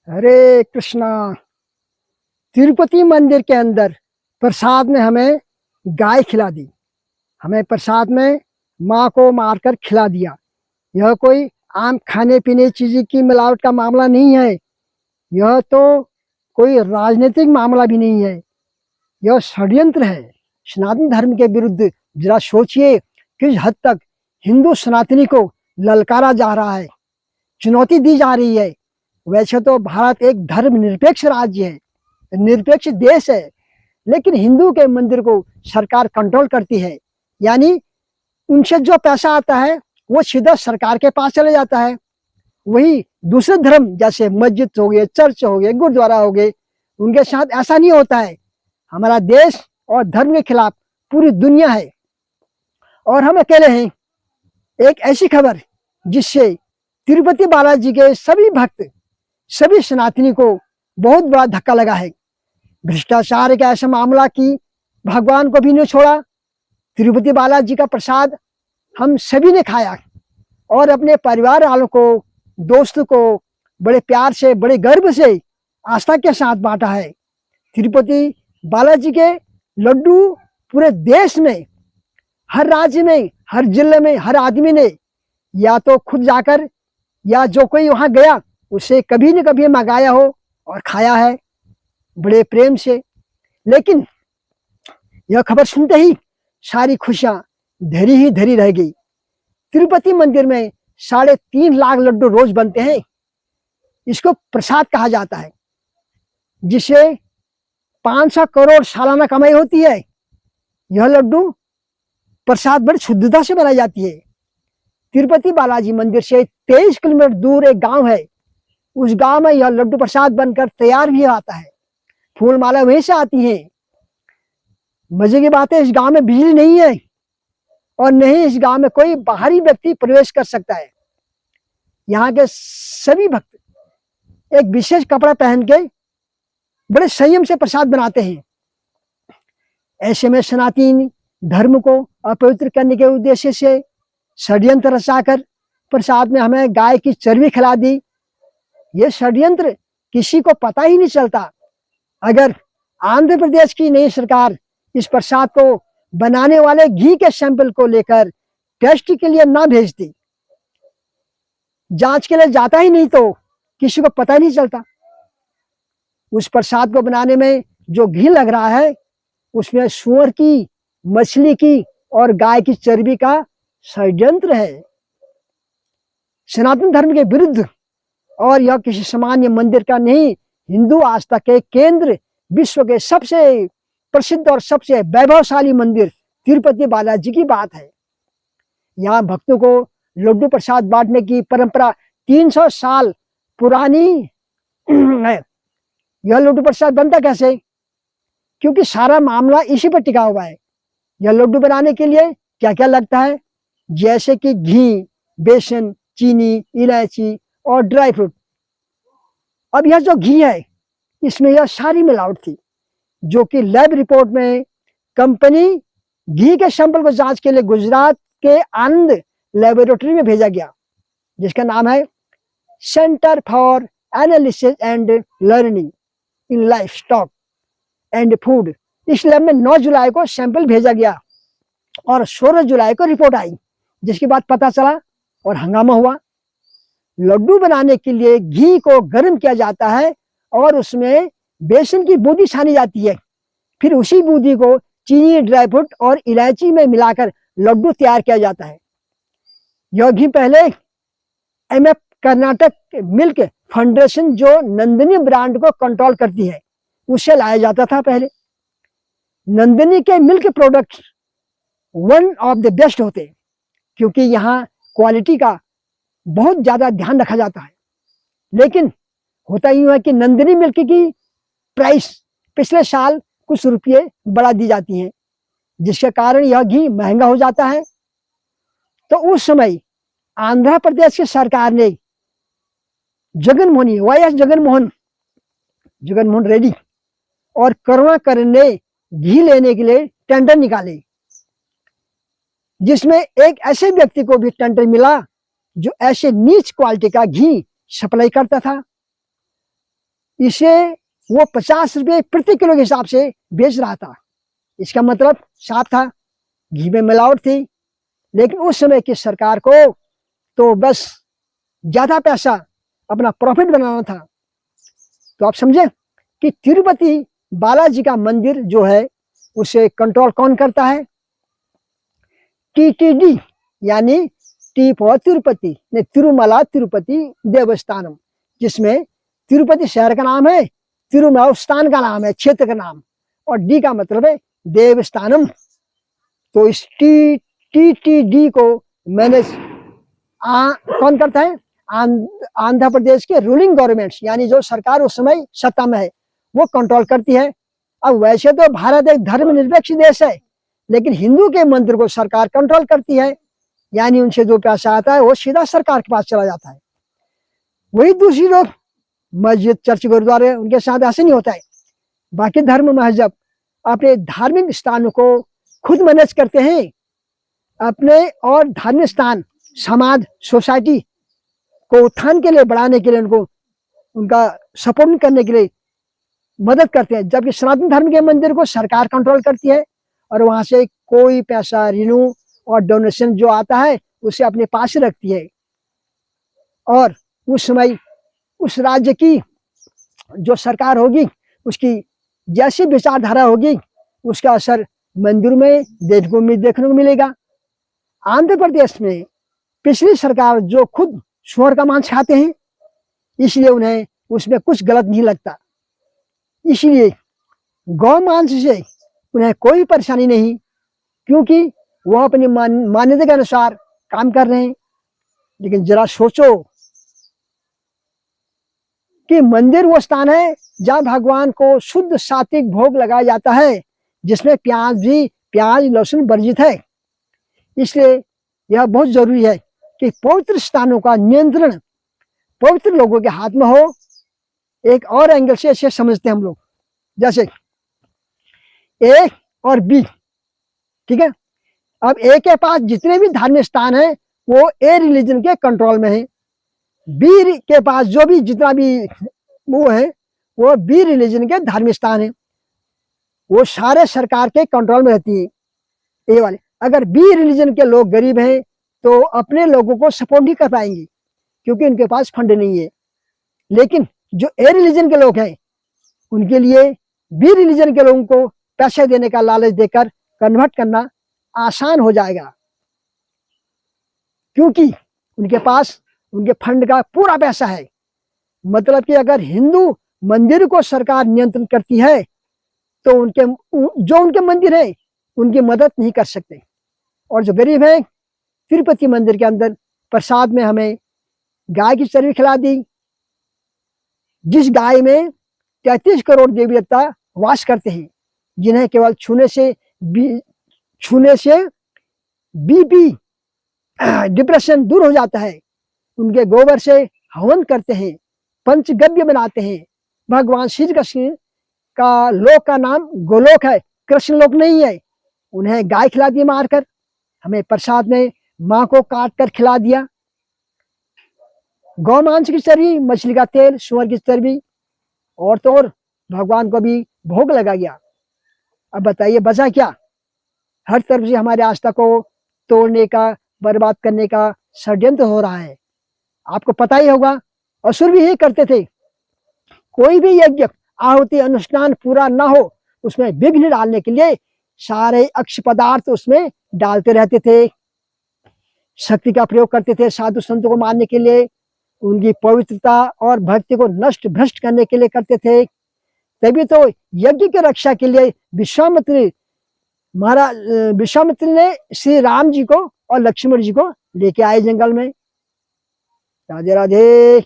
हरे कृष्णा। तिरुपति मंदिर के अंदर प्रसाद में हमें गाय खिला दी। हमें प्रसाद में माँ को मारकर खिला दिया। यह कोई आम खाने पीने चीज की मिलावट का मामला नहीं है। यह तो कोई राजनीतिक मामला भी नहीं है। यह षड्यंत्र है सनातन धर्म के विरुद्ध। जरा सोचिए किस हद तक हिंदू सनातनी को ललकारा जा रहा है, चुनौती दी जा रही है। वैसे तो भारत एक धर्मनिरपेक्ष राज्य है, निरपेक्ष देश है, लेकिन हिंदू के मंदिर को सरकार कंट्रोल करती है। यानी उनसे जो पैसा आता है वो सीधा सरकार के पास चले जाता है। वही दूसरे धर्म जैसे मस्जिद हो गए, चर्च हो गए, गुरुद्वारा हो गए, उनके साथ ऐसा नहीं होता है। हमारा देश और धर्म के खिलाफ पूरी दुनिया है और हम अकेले हैं। एक ऐसी खबर जिससे तिरुपति बालाजी के सभी भक्त, सभी सनातनी को बहुत बड़ा धक्का लगा है। भ्रष्टाचार का ऐसा मामला कि भगवान को भी नहीं छोड़ा। तिरुपति बालाजी का प्रसाद हम सभी ने खाया और अपने परिवार वालों को, दोस्तों को बड़े प्यार से, बड़े गर्व से, आस्था के साथ बांटा है। तिरुपति बालाजी के लड्डू पूरे देश में, हर राज्य में, हर जिले में, हर आदमी ने या तो खुद जाकर या जो कोई वहां गया उसे कभी न कभी मंगाया हो और खाया है बड़े प्रेम से। लेकिन यह खबर सुनते ही सारी खुशियां धरी ही धरी रह गई। तिरुपति मंदिर में 3.5 लाख लड्डू रोज बनते हैं। इसको प्रसाद कहा जाता है, जिसे 500 करोड़ सालाना कमाई होती है। यह लड्डू प्रसाद बड़ी शुद्धता से बनाई जाती है। तिरुपति बालाजी मंदिर से 23 किलोमीटर दूर एक गांव है। उस गांव में यह लड्डू प्रसाद बनकर तैयार भी आता है। फूल माला वहीं से आती है। मजे की बात है, इस गांव में बिजली नहीं है और नहीं इस गांव में कोई बाहरी व्यक्ति प्रवेश कर सकता है। यहाँ के सभी भक्त एक विशेष कपड़ा पहन के बड़े संयम से प्रसाद बनाते हैं। ऐसे में सनातन धर्म को अपवित्र करने के उद्देश्य से षड्यंत्र रचाकर प्रसाद में हमें गाय की चर्बी खिला दी। ये षड्यंत्र किसी को पता ही नहीं चलता। अगर आंध्र प्रदेश की नई सरकार इस प्रसाद को बनाने वाले घी के सैंपल को लेकर टेस्ट के लिए ना भेजती, जांच के लिए जाता ही नहीं, तो किसी को पता ही नहीं चलता। उस प्रसाद को बनाने में जो घी लग रहा है उसमें सूअर की, मछली की और गाय की चर्बी का षड्यंत्र है सनातन धर्म के विरुद्ध। और यह किसी सामान्य मंदिर का नहीं, हिंदू आस्था के केंद्र, विश्व के सबसे प्रसिद्ध और सबसे वैभवशाली मंदिर तिरुपति बालाजी की बात है। यहाँ भक्तों को लड्डू प्रसाद बांटने की परंपरा 300 साल पुरानी है। यह लड्डू प्रसाद बनता कैसे? क्योंकि सारा मामला इसी पर टिका हुआ है। यह लड्डू बनाने के लिए क्या क्या लगता है, जैसे कि घी, बेसन, चीनी, इलायची और ड्राई फ्रूट। अब यह जो घी है इसमें यह सारी मिलावट थी, जो कि लैब रिपोर्ट में कंपनी घी के सैंपल को जांच के लिए गुजरात के आनंद लेबोरेटरी में भेजा गया, जिसका नाम है centre for analysis and learning in life stock and food. इस लैब में 9 जुलाई को सैंपल भेजा गया और 16 जुलाई को रिपोर्ट आई, जिसके बाद पता चला और हंगामा हुआ। लड्डू बनाने के लिए घी को गर्म किया जाता है और उसमें बेसन की बूंदी छानी जाती है। फिर उसी बूंदी को चीनी, ड्राई फ्रूट और इलायची में मिलाकर लड्डू तैयार किया जाता है। यह घी पहले एमएफ कर्नाटक मिल्क फाउंडेशन, जो नंदिनी ब्रांड को कंट्रोल करती है, उससे लाया जाता था पहले। नंदिनी के milk products one of the best होते हैं, क्योंकि यहाँ क्वालिटी का बहुत ज्यादा ध्यान रखा जाता है। लेकिन होता यूं है कि नंदिनी मिल्क की प्राइस पिछले साल कुछ रुपये बढ़ा दी जाती है, जिसके कारण यह घी महंगा हो जाता है। तो उस समय आंध्र प्रदेश की सरकार ने जगनमोहन, वाईएस जगनमोहन रेड्डी और करुणाकरण ने घी लेने के लिए टेंडर निकाले, जिसमें एक ऐसे व्यक्ति को भी टेंडर मिला जो ऐसे नीच क्वालिटी का घी सप्लाई करता था। इसे वो 50 रुपये प्रति किलो के हिसाब से बेच रहा था। इसका मतलब साफ था, घी में मिलावट थी। लेकिन उस समय की सरकार को तो बस ज्यादा पैसा, अपना प्रॉफिट बनाना था। तो आप समझे कि तिरुपति बालाजी का मंदिर जो है उसे कंट्रोल कौन करता है? टीटीडी, यानी टी फॉर तिरुपति, तिरुमला तिरुपति देवस्थानम, जिसमें तिरुपति शहर का नाम है, तिरुमला स्थान का नाम है, क्षेत्र का नाम, और डी का मतलब है देवस्थानम। तो इस टीटीडी को मैनेज कौन करता है? आंध्र प्रदेश के रूलिंग गवर्नमेंट्स, यानी जो सरकार उस समय सत्ता में है, वो कंट्रोल करती है। अब वैसे तो भारत एक धर्मनिरपेक्ष देश है, लेकिन हिंदू के मंदिर को सरकार कंट्रोल करती है, यानी उनसे जो पैसा आता है वो सीधा सरकार के पास चला जाता है। वही दूसरी लोग मस्जिद, चर्च, गुरुद्वारे, उनके साथ ऐसे नहीं होता है। बाकी धर्म मजहब अपने धार्मिक स्थानों को खुद मैनेज करते हैं। अपने और धार्मिक स्थान, समाज, सोसाइटी को उत्थान के लिए, बढ़ाने के लिए, उनको उनका सपोर्ट करने के लिए मदद करते हैं। जबकि सनातन धर्म के मंदिर को सरकार कंट्रोल करती है और वहां से कोई पैसा, रिन्यू और डोनेशन जो आता है उसे अपने पास रखती है। और उस समय उस राज्य की जो सरकार होगी, उसकी जैसी विचारधारा होगी, उसका असर मंदिर में देखने को मिलेगा। आंध्र प्रदेश में पिछली सरकार जो खुद सुअर का मांस खाते हैं, इसलिए उन्हें उसमें कुछ गलत नहीं लगता। इसलिए गौ मांस से उन्हें कोई परेशानी नहीं, क्योंकि वह अपनी मान्यता के अनुसार काम कर रहे हैं। लेकिन जरा सोचो कि मंदिर वो स्थान है जहाँ भगवान को शुद्ध सात्विक भोग लगाया जाता है, जिसमें प्याज लहसुन वर्जित है। इसलिए यह बहुत जरूरी है कि पवित्र स्थानों का नियंत्रण पवित्र लोगों के हाथ में हो। एक और एंगल से इसे समझते हैं हम लोग, जैसे ए और बी, ठीक है। अब ए के पास जितने भी धार्मिक स्थान हैं वो ए रिलीजन के कंट्रोल में है। बी के पास जो भी जितना भी वो है वो बी रिलीजन के धार्मिक स्थान है, वो सारे सरकार के कंट्रोल में रहती है, ए वाले। अगर बी रिलीजन के लोग गरीब हैं तो अपने लोगों को सपोर्ट नहीं कर पाएंगे, क्योंकि उनके पास फंड नहीं है। लेकिन जो ए रिलीजन के लोग हैं उनके लिए बी रिलीजन के लोगों को पैसे देने का लालच देकर कन्वर्ट करना आसान हो जाएगा, क्योंकि उनके पास उनके फंड का पूरा पैसा है। मतलब कि अगर हिंदू मंदिर को सरकार नियंत्रण करती है तो उनके मंदिर है उनकी मदद नहीं कर सकते। और जो गरीब है, तिरुपति मंदिर के अंदर प्रसाद में हमें गाय की चर्बी खिला दी, जिस गाय में 33 करोड़ देवी देवता वास करते हैं, जिन्हें केवल छूने से बीपी डिप्रेशन दूर हो जाता है। उनके गोबर से हवन करते हैं, पंचगव्य बनाते हैं। भगवान श्री कृष्ण का लोक का नाम गोलोक है, कृष्ण लोक नहीं है। उन्हें गाय खिला दी मारकर, हमें प्रसाद में माँ को काट कर खिला दिया। गौ मांस की चर्बी, मछली का तेल, सुअर की चर्बी और तो और भगवान को भी भोग लगा गया। अब बताइए बचा क्या? हर तरफ से हमारे आस्था को तोड़ने का, बर्बाद करने का षड्यंत्र हो रहा है। आपको पता ही होगा, असुर भी यही करते थे। कोई भी यज्ञ, आहुति, अनुष्ठान पूरा ना हो उसमें विघ्न डालने के लिए सारे अक्ष पदार्थ उसमें डालते रहते थे। शक्ति का प्रयोग करते थे साधु संतों को मारने के लिए, उनकी पवित्रता और भक्ति को नष्ट भ्रष्ट करने के लिए करते थे। तभी तो यज्ञ की रक्षा के लिए विश्वामित्र ने श्री राम जी को और लक्ष्मण जी को लेके आए जंगल में। राधे राधे।